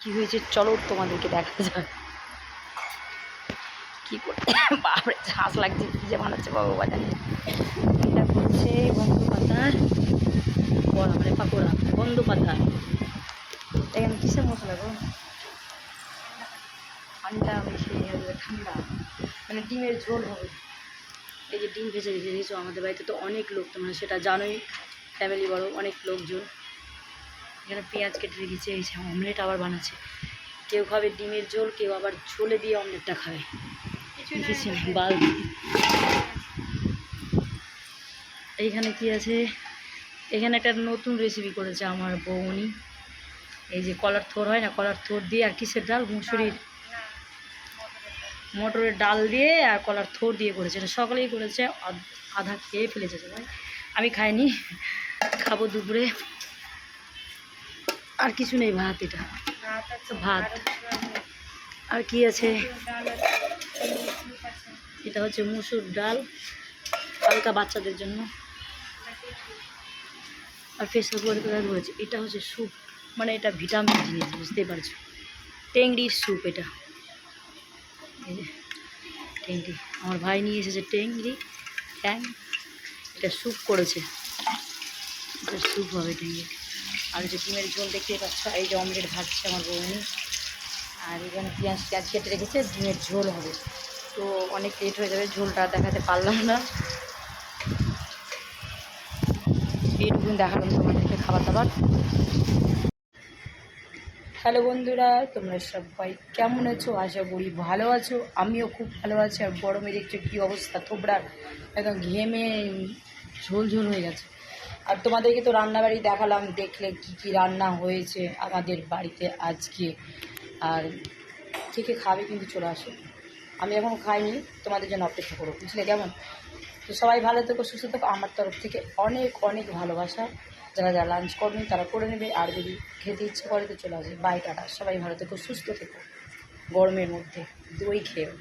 কি হয়েছে চলো তোমাদেরকে দেখা যাক কি করে। বাপরে হাঁস লাগছে, কি যে বানাচ্ছে বাবা জানে। এটা হচ্ছে বন্ধু পাতার বড়া, মানে পাকোড়া বন্ধু পাতা। এখানে কিসের মশলা গো? ঠান্ডা বেশি ঠান্ডা, মানে ডিমের ঝোল হবে। এই যে ডিম ভেজে রেখে দিয়েছো, আমাদের বাড়িতে তো অনেক লোক, তোমরা সেটা জানোই, ফ্যামিলি বড়, অনেক লোকজন। এখানে পেঁয়াজ কেটে রেখেছে, এই অমলেট আবার বানাচ্ছে। কেউ খাবে ডিমের ঝোল, কেউ আবার ঝোলে দিয়ে অমলেটটা খাবে। কিছু নেই বালতি। এইখানে কি আছে? এখানে একটা নতুন রেসিপি করেছে আমার বৌমনি। এই যে কলার থোর হয় না, কলার থোর দিয়ে আর কিসের ডাল, মুসুরির মটরের ডাল দিয়ে আর কলার থোর দিয়ে করেছে। এটা সকলেই করেছে, আধা খেয়ে ফেলেছে সবাই, আমি খাইনি, খাবো দুপুরে। আর কিছু নেই, ভাত, এটা ভাত। আর কি আছে? এটা হচ্ছে মুসুর ডাল, হালকা বাচ্চাদের জন্য। আর প্রেসার কুকারে রয়েছে। এটা হচ্ছে স্যুপ, মানে এটা ভিটামিন জিনিস, বুঝতে পারছো, টেংরির স্যুপ এটা। এই যে টেংরি, আমার ভাই নিয়ে এসেছে টেংরি ট্যাং, এটা স্যুপ করেছে, এটা স্যুপ হবে টেংরি। আর যে ডিমের ঝোল দেখতে পাচ্ছ, এই যে অমলেট ভাজছে আমার বৌনি। আর এখানে পেঁয়াজ কেটে রেখেছে, ডিমের ঝোল হবে। তো অনেক লেট হয়ে যাবে, ঝোলটা দেখাতে পারলাম না, এইটুকুন দেখালাম তোমাদেরকে খাবার দাবার। হ্যালো বন্ধুরা, তোমরা সবাই কেমন আছো? আশা করি ভালো আছো, আমিও খুব ভালো আছি। আর গরমে দেখছো কী অবস্থা, থোবড়ার একদম ঘেমে ঝোল ঝোল হয়ে গেছে। আর তোমাদেরকে তো রান্নাবাড়ি দেখালাম, দেখলে কি কি রান্না হয়েছে আমাদের বাড়িতে আজকে। আর কে কে খাবে কিন্তু চলে আসো, আমি এখন খাইনি, তোমাদের জন্য অপেক্ষা করো, বুঝলে কেমন? তো সবাই ভালো থেকো, সুস্থ থেকো, আমার তরফ থেকে অনেক অনেক ভালোবাসা। যারা যারা লাঞ্চ করবেন তারা করে নেবে, আর যদি খেতে ইচ্ছে করে তো চলে আসবে। বাই, টাটা, সবাই ভালো থেকো, সুস্থ থেকো, গরমের মধ্যে দই খেয়েও।